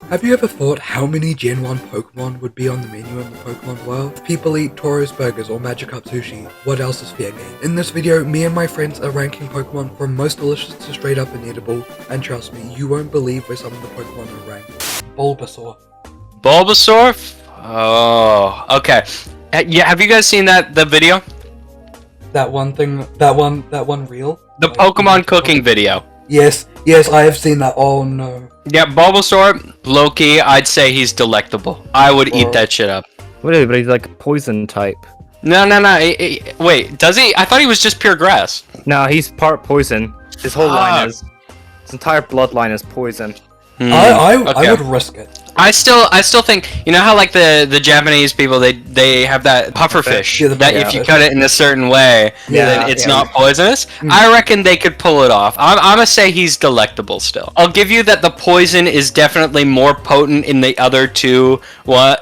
Have you ever thought how many Gen 1 Pokemon would be on the menu in the Pokemon world? If people eat Toro's Burgers or Magikarp Sushi, what else is fair game? In this video, me and my friends are ranking Pokemon from most delicious to straight up uneatable, and trust me, you won't believe where some of the Pokemon are ranked. Bulbasaur. Bulbasaur? Oh, okay. Yeah, have you guys seen the video? That one thing, that one reel? The Pokemon cooking video. Yes, I have seen that. Oh no. Yeah, Bulbasaur, Loki, I'd say he's delectable. I would eat that shit up. What is it? But he's like a poison type. No. Wait, does he? I thought he was just pure grass. No, he's part poison. His whole line is... His entire bloodline is poison. I Okay. would risk it. I still think, you know how like the Japanese people, they have that pufferfish, Yeah, that if you cut it in a certain way, then it's not poisonous. I reckon they could pull it off. I'm gonna say he's delectable still. I'll give you that the poison is definitely more potent in the other two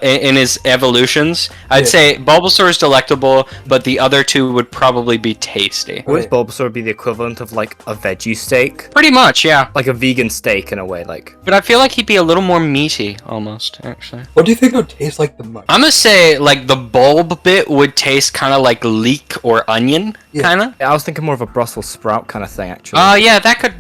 in his evolutions. I'd say Bulbasaur is delectable, but the other two would probably be tasty. Wouldn't Bulbasaur be the equivalent of like a veggie steak? Pretty much, yeah. Like a vegan steak in a way, like. But I feel like he'd be a little more meaty. Almost, actually. What do you think it would taste like the most? I'm gonna say, like, the bulb bit would taste kind of like leek or onion, kind of. I was thinking more of a Brussels sprout kind of thing, actually. Oh, yeah, that could,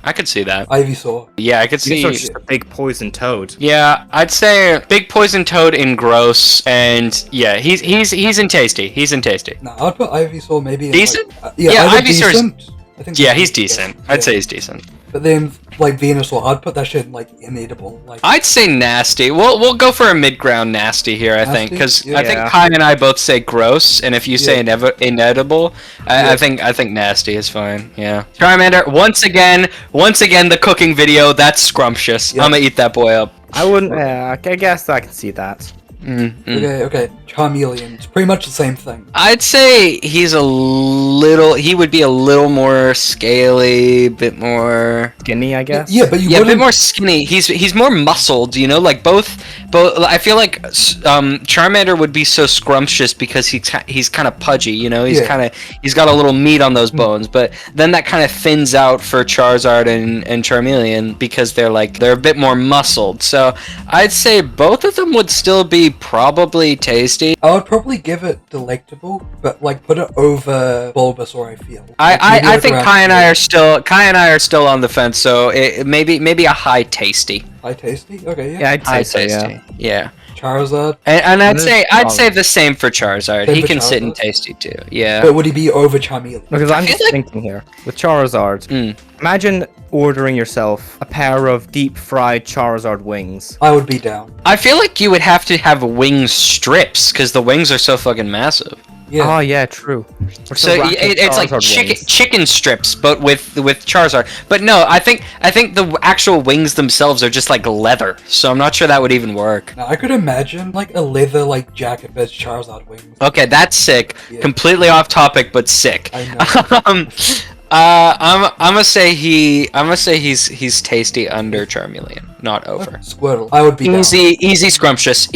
I could see that. Ivysaur. Yeah, I could see. Ivysaur's just a big poison toad. Yeah, I'd say big poison toad in gross, and yeah, he's in tasty. He's in tasty. No, I'd put Ivysaur maybe in Decent? Like, Yeah, either Ivysaur's- decent. I think Yeah, he's decent. I'd say he's decent. But then, like Venusaur, I'd put that shit in, like, uneatable. Like, I'd say nasty. We'll go for a mid-ground nasty here, I think, because Yeah. I think Kai and I both say gross, and if you say inedible, I think nasty is fine. Yeah. Charmander, once again, the cooking video. That's scrumptious. Yeah. I'm gonna eat that boy up. I wouldn't. I guess I can see that. Okay. Charmeleon. It's pretty much the same thing. I'd say he would be a little more scaly, bit more Skinny, I guess. Yeah, but you a wouldn't... bit more skinny. He's more muscled, you know, like both. I feel like Charmander would be so scrumptious because he's kind of pudgy, you know. He's got a little meat on those bones, but then that kind of thins out for Charizard and Charmeleon because they're a bit more muscled. So I'd say both of them would still be probably tasty. I would probably give it delectable, but like put it over Bulbasaur. I feel. I think Kai and I are still on the fence. So maybe a high tasty. High tasty. Okay. Yeah. Yeah, I'd say High so, tasty. Yeah. Charizard. And I'd say the same for Charizard. Same He for can sit in Charizard? tasty too. Yeah. But would he be over Charmeleon? Because I'm feel just like- thinking here with Charizard. Imagine ordering yourself a pair of deep-fried Charizard wings. I would be down. I feel like you would have to have wing strips because the wings are so fucking massive. Yeah. Oh yeah, true. Or So some rack of it's like Charizard wings. chicken strips, but with Charizard. But no, I think the actual wings themselves are just like leather, so I'm not sure that would even work. Now I could imagine like a leather like jacket as Charizard wings. Okay, that's sick. Yeah. Completely off topic, but sick. I know. I'm gonna say he's tasty under Charmeleon, not over. Squirtle. I would be down. Easy scrumptious.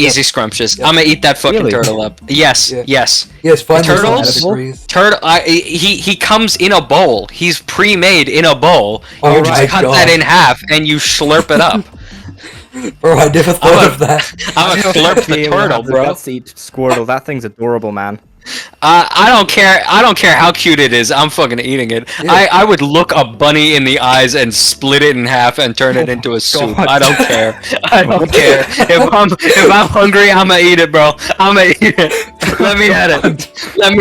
I'm gonna eat that fucking Really? turtle up. Yes, Yeah. yes. Yes, fine. Turtles? Turtle. He comes in a bowl. He's pre-made in a bowl. Oh You just my cut God. that in half and you slurp it up. Bro, I never thought of that. I'm gonna slurp the turtle, bro. Let's eat Squirtle. That thing's adorable, man. I don't care how cute it is. I'm fucking eating it. Yeah. I would look a bunny in the eyes and split it in half and turn it into a soup. God. I don't care. I don't care. If I'm hungry, I'm gonna eat it, bro. I'm gonna eat it. Let me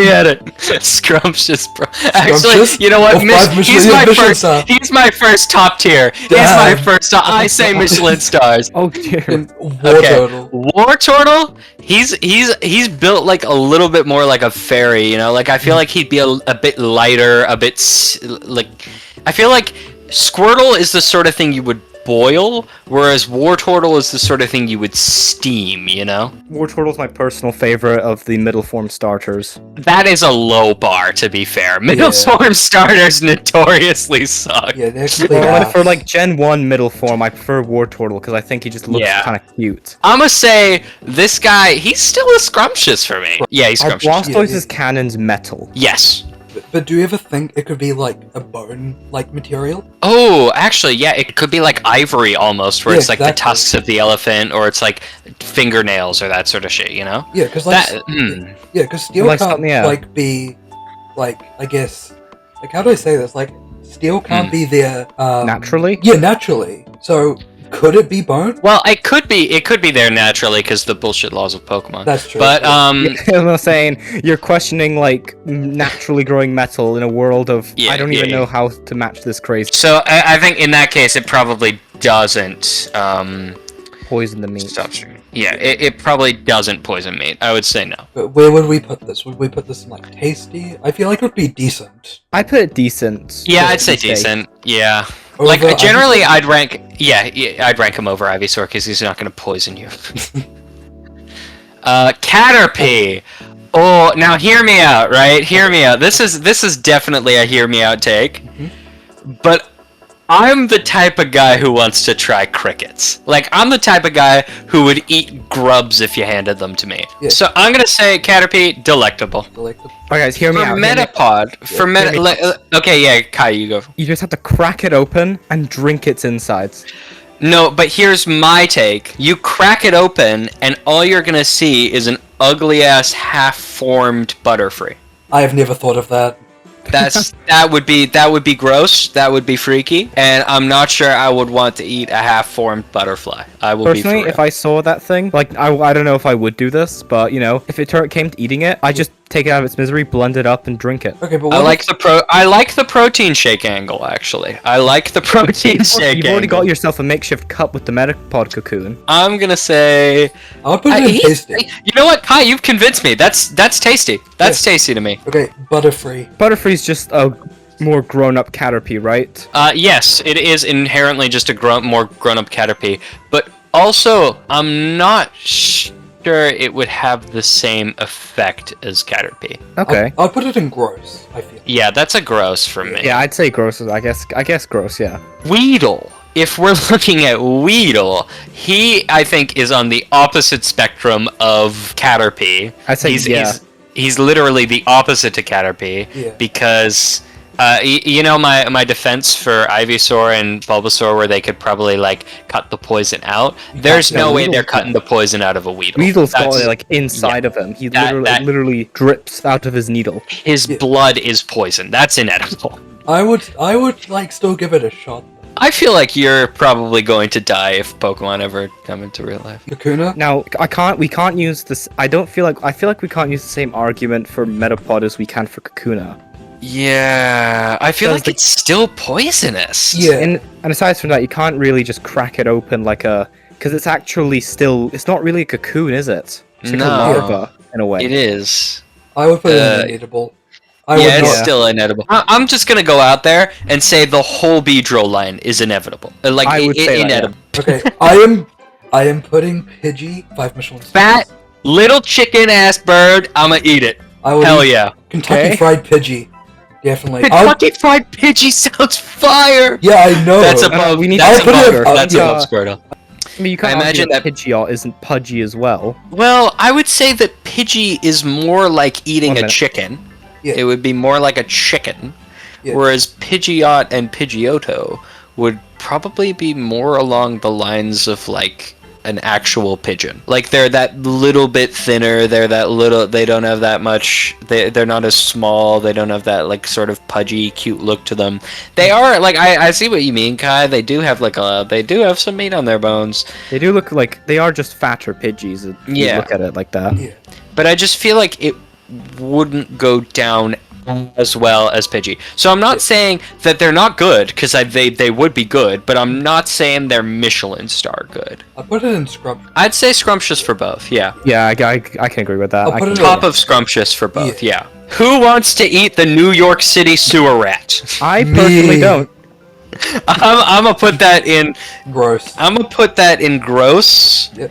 at it. Scrumptious, bro. Actually, Scrumptious? you know what? Oh, 5 Michelin stars. He's my first top tier. He's my first. I say Michelin stars. Oh dear. And War Okay. Turtle. War Turtle, he's built like a little bit more like a fairy, you know? Like I feel like he'd be a bit lighter, like I feel like Squirtle is the sort of thing you would boil, whereas War Turtle is the sort of thing you would steam, you know? War Turtle's my personal favorite of the middle form starters. That is a low bar, to be fair. Middle form starters notoriously suck. Yeah, they're complete But ass. for like Gen 1 middle form, I prefer War Turtle because I think he just looks kind of cute. I'm gonna say this guy, he's still a scrumptious for me. Yeah, he's Are scrumptious. Blastoise's cannons metal? Yes. But do you ever think it could be like a bone-like material? Oh, actually, yeah, it could be like ivory almost, where Yeah, it's like the exactly. tusks of the elephant, or it's like fingernails or that sort of shit, you know? Yeah, because steel Like can't something, yeah. like be like, I guess, like, how do I say this? Like, steel can't be there Naturally? Yeah, naturally. So could it be bone? Well, it could be there naturally because the bullshit laws of Pokemon. That's true. But I'm saying you're questioning like naturally growing metal in a world of Yeah, I don't yeah, even know yeah. how to match this crazy so I think in that case it probably doesn't poison the meat. stop streaming. Yeah, it probably doesn't poison meat. I would say no. But where would we put this? Would we put this in like tasty? I feel like it would be decent. I put it decent. Yeah, for I'd say the sake. decent. Yeah. Over Like generally, Ivysaur? I'd rank. Yeah, I'd rank him over Ivysaur because he's not going to poison you. Caterpie. Oh, now hear me out, right? Hear me out. This is definitely a hear me out take. But I'm the type of guy who wants to try crickets. Like, I'm the type of guy who would eat grubs if you handed them to me. Yeah. So I'm gonna say Caterpie, delectable. Delectable. Alright guys, hear me For out. hear me out. Metapod, for okay, yeah, Kai, you go. You just have to crack it open and drink its insides. No, but here's my take. You crack it open, and all you're gonna see is an ugly-ass, half-formed Butterfree. I have never thought of that. That would be gross. That would be freaky, and I'm not sure I would want to eat a half-formed butterfly. I will Personally, be for if I saw that thing, like I don't know if I would do this, but you know, if it came to eating it, I just take it out of its misery, blend it up, and drink it. Okay, but I what like the protein shake angle. Actually, I like the protein shake. You've already got angle. yourself a makeshift cup with the Metapod cocoon. I'm gonna say. I would put it in tasty. You know what, Kai? You've convinced me. That's tasty. That's tasty to me. Okay, Butterfree. Butterfree's just a more grown-up Caterpie, right? Yes, it is inherently just a more grown-up Caterpie, but also I'm not sure it would have the same effect as Caterpie. Okay. I'll put it in gross, I feel. Yeah, that's a gross for me. Yeah, I'd say gross. I guess gross. Yeah. Weedle. If we're looking at Weedle, he, I think, is on the opposite spectrum of Caterpie. I'd say He's literally the opposite to Caterpie, Yeah. because you know my defense for Ivysaur and Bulbasaur, where they could probably like cut the poison out. There's can't- no yeah, way Weedle they're can't. cutting the poison out of a Weedle. Weedle's got That's- it like inside of him. He that- literally drips out of his needle. his Yeah. blood is poison. That's inedible. I would like still give it a shot. I feel like you're probably going to die if Pokemon ever come into real life. Kakuna? Now, we can't use this. I feel like we can't use the same argument for Metapod as we can for Kakuna. Yeah, I feel Does like it's still poisonous. Yeah. And aside from that, you can't really just crack it open like because it's actually it's not really a cocoon, is it? It's like No. a larva in a way. It is. I would put it in inedible. I Yeah, would it's not. still inedible. I'm just gonna go out there and say the whole Beedrill line is inevitable. Like, I would say that, inedible. Okay, I am putting Pidgey 5 Michelin stars. Fat little chicken ass bird. I'ma eat it. I would Hell eat yeah. Kentucky Okay. Fried Pidgey. Definitely. Kentucky Fried Pidgey sounds fire. Yeah, I know. That's no, above. we need That's to put it above. up, That's yeah. above Squirtle. I mean, you can't I imagine imagine that Pidgeot isn't pudgy as well. Well, I would say that Pidgey is more like eating One a minute. chicken. Yeah. It would be more like a chicken. Yeah. Whereas Pidgeot and Pidgeotto would probably be more along the lines of like an actual pigeon. Like they're that little bit thinner, they don't have that much, they're not as small, they don't have that like sort of pudgy, cute look to them. They are like, I see what you mean, Kai. They do have some meat on their bones. They do look like they are just fatter Pidgeys. If you Yeah. look at it like that. Yeah. But I just feel like it wouldn't go down as well as Pidgey. So I'm not saying that they're not good, because they would be good, but I'm not saying they're Michelin star good. I put it in Scrub. I'd say Scrumptious for both, yeah. Yeah, I can agree with that. I'll I put can- it Top of Scrumptious for both, yeah. Who wants to eat the New York City sewer rat? I personally Me. don't. I'm gonna put that in. Gross. I'm gonna put that in gross. Yep.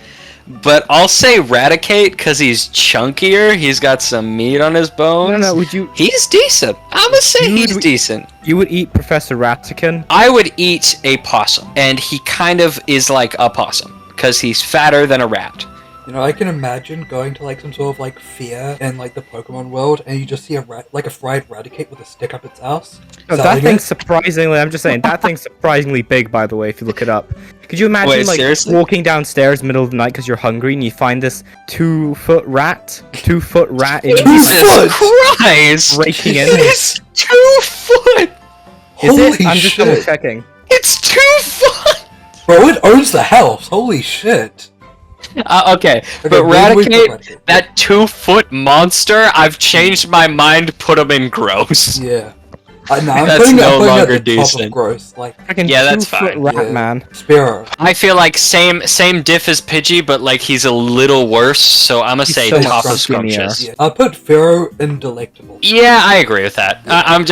But I'll say Raticate because he's chunkier. He's got some meat on his bones. No, would you? He's decent. I'm gonna say Dude, he's decent. You would eat Professor Ratican? I would eat a possum, and he kind of is like a possum because he's fatter than a rat. You know, I can imagine going to like some sort of like fair in like the Pokemon world, and you just see a fried Raticate with a stick up its ass. No, that thing's surprisingly. I'm just saying that thing's surprisingly big. By the way, if you look it up, could you imagine Wait, like seriously? walking downstairs middle of the night because you're hungry and you find this 2-foot rat, 2-foot rat in Jesus Christ! breaking in? It's 2 foot! Is Holy it? I'm just double shit. checking. It's 2 foot! Bro, it owns the house. Holy shit. Okay, but maybe we put Raticate, Raticate. that 2-foot monster, I've changed my mind, put him in gross. Yeah. I'm That's putting no it longer at the top decent. of gross. Like, Fucking Yeah, that's 2-foot fine. rat, yeah. man. Spearow. I feel like same diff as Pidgey, but like he's a little worse, so I'm gonna He's say so top of scrumpier. scrumptious. Yeah. I'll put Pharaoh in Delectable. Yeah, I agree with that. I'm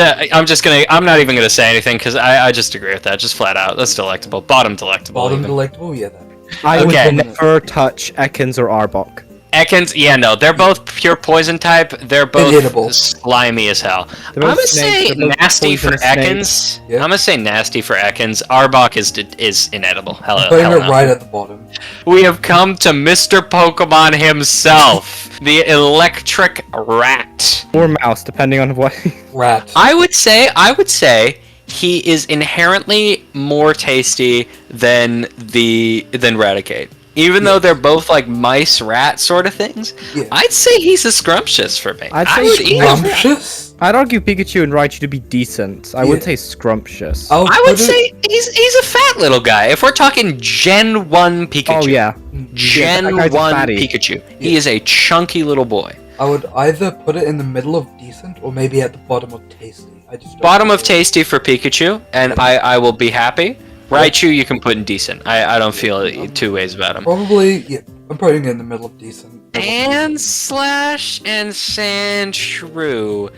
not even gonna say anything because I just agree with that, just flat out. That's delectable. Bottom delectable. Bottom even. Delectable, yeah. That. I Okay. would never touch Ekans or Arbok. Ekans, yeah, no, they're both pure poison type. They're both Inedible. slimy as hell. They're I'm both gonna snakes, say they're both nasty for poisonous snakes. Ekans. Yeah. I'm gonna say nasty for Ekans. Arbok is inedible. Hell, Putting hell it no. right at the bottom. We have come to Mr. Pokemon himself, the electric rat. Or mouse, depending on what. Rat. I would say he is inherently more tasty than Raticate. Even though they're both like mice rat sort of things, Yeah. I'd say he's a scrumptious for me. I'd I say would eat him. Scrumptious? I'd argue Pikachu and Raichu to be decent. I wouldn't Yeah. say scrumptious. I'll I put would it- say he's a fat little guy. If we're talking Gen 1 Pikachu. Oh yeah. Gen that guy's a 1 fatty. Pikachu. He is a chunky little boy. I would either put it in the middle of decent or maybe at the bottom of tasty. I just don't Bottom know. of tasty for Pikachu, and I will be happy. Raichu you can put in decent. I don't feel two ways about him. Probably, yeah. I'm putting it in the middle of decent. And Slash and Sandshrew.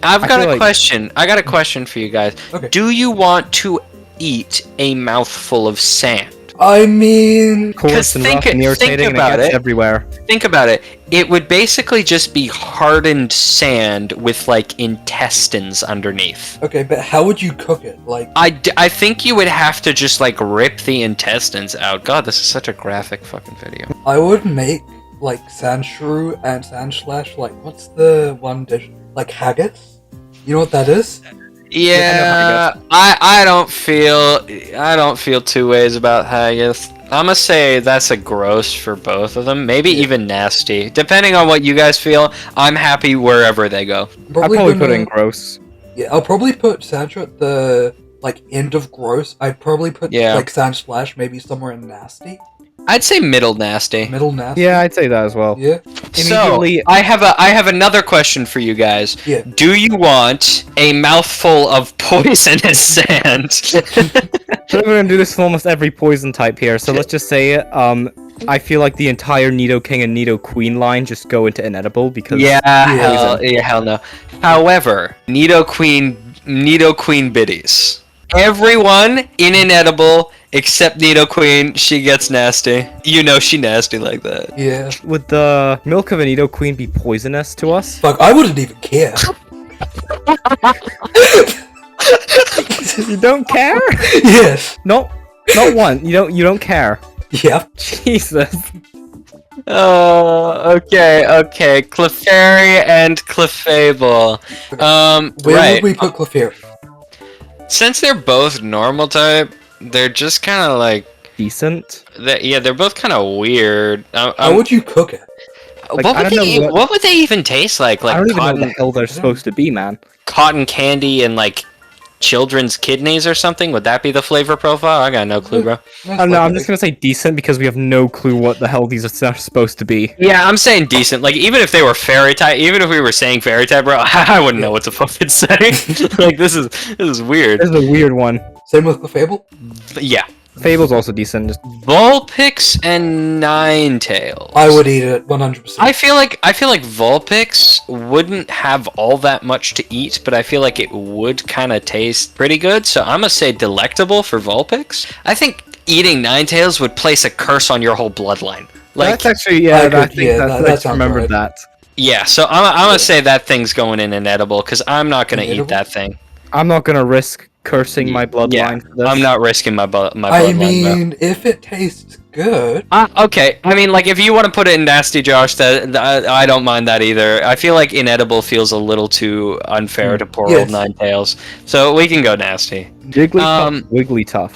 I've I got feel a like- question. I got a question for you guys. Okay. Do you want to eat a mouthful of sand? I mean, Coarse and think- rough and think irritating and it about gets it. everywhere. Think about it. It would basically just be hardened sand with like intestines underneath. okay, but how would you cook it? Like, I think you would have to just like rip the intestines out. God, this is such a graphic fucking video. I would make like Sandshrew and Sandslash. Like, what's the one dish? Like haggis? You know what that is? Yeah, I don't feel two ways about haggis. I'm gonna say that's a gross for both of them. Maybe even nasty, depending on what you guys feel. I'm happy wherever they go. I'd probably gonna- put in gross. Yeah, I'll probably put Sandshrew at the like end of gross. I'd probably put Yeah. like Sandslash maybe somewhere in nasty, I'd say middle nasty. middle nasty. Yeah, I'd say that as well. Yeah. So Immediately- I have another question for you guys. Yeah. Do you want a mouthful of poisonous sand? So we're gonna do this for almost every poison type here. So let's just say it. I feel like the entire Nidoking and Nidoqueen line just go into inedible because hell no. However, Nidoqueen biddies. Everyone in inedible except Nidoqueen, she gets nasty. You know she nasty like that. Yeah. would the milk of a Nidoqueen be poisonous to us? Fuck, I wouldn't even care. You don't care? Yes. No, not one. You don't care. Yeah. Jesus. Oh, okay. Clefairy and Clefable. Where Right. would we put Clefairy? Since they're both normal type, they're just kind of like, Decent. they're both kind of weird. How would you cook it? Like, what I would don't they? know What would they even taste like? I Like don't even know what cotton, the hell they're supposed to be, man. cotton candy and like children's kidneys or something? Would that be the flavor profile? I got no clue, bro. I don't know. I'm just gonna say decent because we have no clue what the hell these are supposed to be. Yeah, I'm saying decent. Like even if they were fairy type, even if we were saying fairy type, bro, I wouldn't know what to fucking say. Like this is weird. This is a weird one. Same with Clefable? Yeah. Fable's also decent. Just Vulpix and Ninetales. I would eat it 100%. I feel like Vulpix wouldn't have all that much to eat, but I feel like it would kind of taste pretty good. So I'm gonna say delectable for Vulpix. I think eating Ninetales would place a curse on your whole bloodline. Like, that's actually I I could- think yeah, that's, that I just sounds remembered right. that. yeah. So I'm gonna say that thing's going in inedible because I'm not gonna eat Inedible? that thing. I'm not gonna risk cursing my bloodline for this. I'm not risking my bloodline. I mean, if it tastes good. Okay. I mean, like, if you want to put it in nasty, Josh, I don't mind that either. I feel like inedible feels a little too unfair to poor old Ninetales, so we can go nasty. Jigglypuff, Wigglytuff.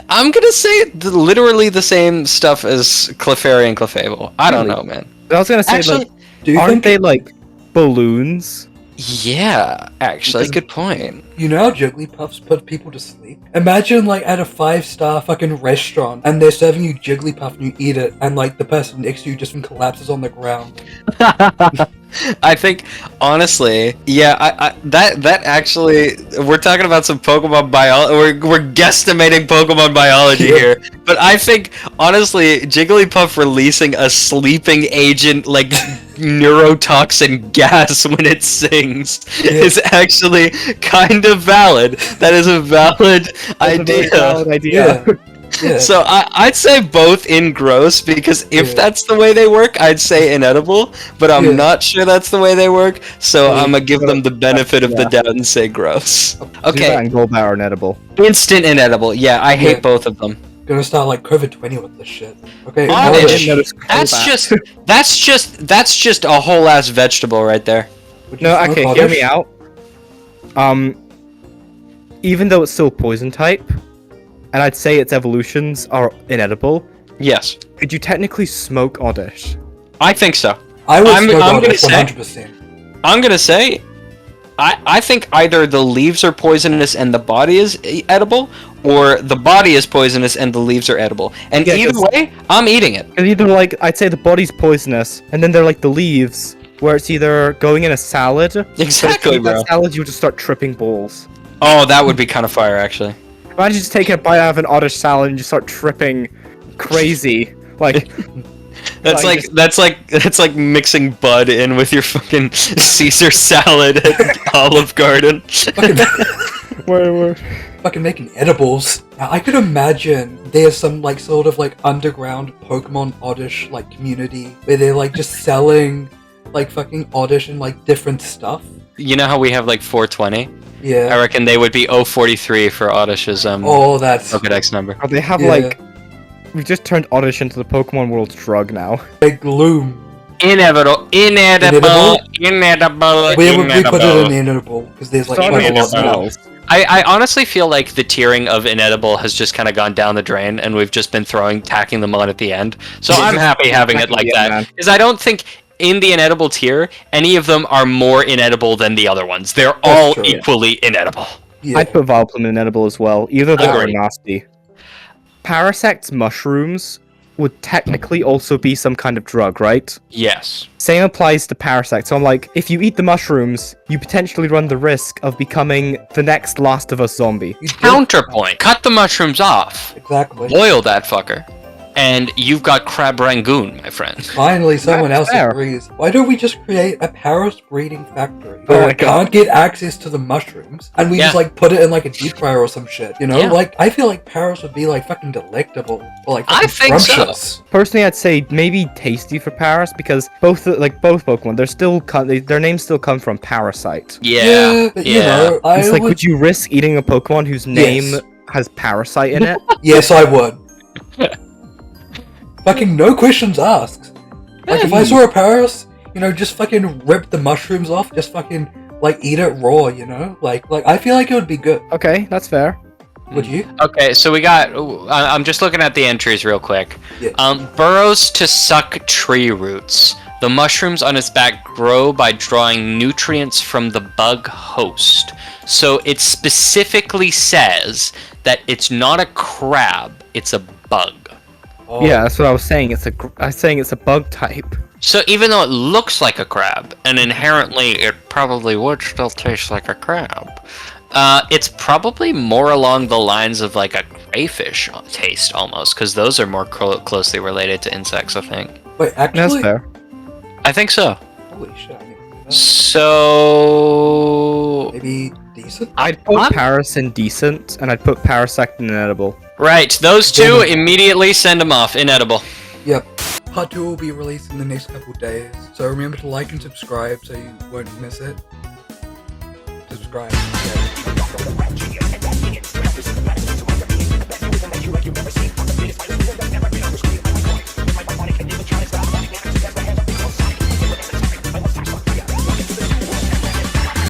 I'm gonna say literally the same stuff as Clefairy and Clefable. I don't know, man. I was gonna say, Actually, aren't they like balloons? Yeah, actually, good point. You know how Jigglypuffs put people to sleep? Imagine, like, at a 5-star fucking restaurant, and they're serving you Jigglypuff and you eat it, and, like, the person next to you just collapses on the ground. I think, honestly, yeah, that actually, we're talking about some Pokemon biology, we're guesstimating Pokemon biology here, but I think, honestly, Jigglypuff releasing a sleeping agent, like, neurotoxin gas when it sings is actually kind of valid. That is a valid idea. Yeah. So I'd say both in gross, because if that's the way they work, I'd say inedible, but I'm not sure that's the way they work, so I'm gonna give them the benefit of the doubt and say gross. Okay. And Golbat are inedible. Instant inedible. Yeah, I hate both of them. Gonna start like COVID-20 with this shit. Okay. Oddish. That's just a whole ass vegetable right there. No, okay, hear me out. Even though it's still poison type, and I'd say its evolutions are inedible. Yes. Could you technically smoke Oddish? I think so. I would smoke Oddish 100%. I'm gonna say, I think either the leaves are poisonous and the body is edible, or the body is poisonous and the leaves are edible. And either way, I'm eating it. Either, like, I'd say the body's poisonous, and then they're like the leaves, where it's either going in a salad. Exactly, bro. That salad, you would just start tripping balls. Oh, that would be kind of fire, actually. Imagine just taking a bite out of an Oddish salad and just start tripping crazy. Like that's like mixing Bud in with your fucking Caesar salad at Olive Garden. Fucking making edibles. Now, I could imagine there's some like sort of like underground Pokemon Oddish like community where they're like just selling like fucking Oddish and like different stuff. You know how we have like 420? Yeah. I reckon they would be 043 for Oddish's that's Pokédex number. Oh, they have like we just turned Oddish into the Pokemon world's drug now. Big gloom. Inedible. We put it in inedible because there's like quite a lot more. I honestly feel like the tiering of inedible has just kind of gone down the drain, and we've just been tacking them on at the end. So I'm happy having it like that, because I don't think in the inedible tier any of them are more inedible than the other ones. They're all equally inedible. Yeah. I'd put Vileplume inedible as well. Either that or nasty. Parasect's mushrooms would technically also be some kind of drug, right? Yes. Same applies to Parasect. So I'm like, if you eat the mushrooms, you potentially run the risk of becoming the next Last of Us zombie. Counterpoint. Cut the mushrooms off. Exactly. Boil that fucker. And you've got Crab Rangoon, my friend. Finally, someone else agrees. Why don't we just create a Paros breeding factory? Oh I can't get access to the mushrooms, and we just like put it in like a deep fryer or some shit. You know, like I feel like Paros would be like fucking delectable or like fucking scrumptious. So. Personally, I'd say maybe tasty for Paras because both Pokemon, their names still come from Parasite. Yeah. But, you know, it's like, would you risk eating a Pokemon whose name has Parasite in it? Yes, I would. Fucking no questions asked. Like, if I saw a Paras, you know, just fucking rip the mushrooms off, just fucking, like, eat it raw, you know? Like, I feel like it would be good. Okay, that's fair. Would you? Okay, so we got, I'm just looking at the entries real quick. Yeah. Burrows to suck tree roots. The mushrooms on its back grow by drawing nutrients from the bug host. So it specifically says that it's not a crab, it's a bug. Oh. Yeah, that's what I was saying. I was saying it's a bug type. So even though it looks like a crab, and inherently it probably would still taste like a crab, it's probably more along the lines of like a crayfish taste almost, because those are more closely related to insects, I think. Wait, actually? That's fair. I think so. Holy shit, I didn't know that. So... maybe decent? I'd put Paras in decent, and I'd put Parasect in inedible. Right, those two, immediately send them off, inedible. Yep. Part 2 will be released in the next couple days, so remember to like and subscribe so you won't miss it. Subscribe.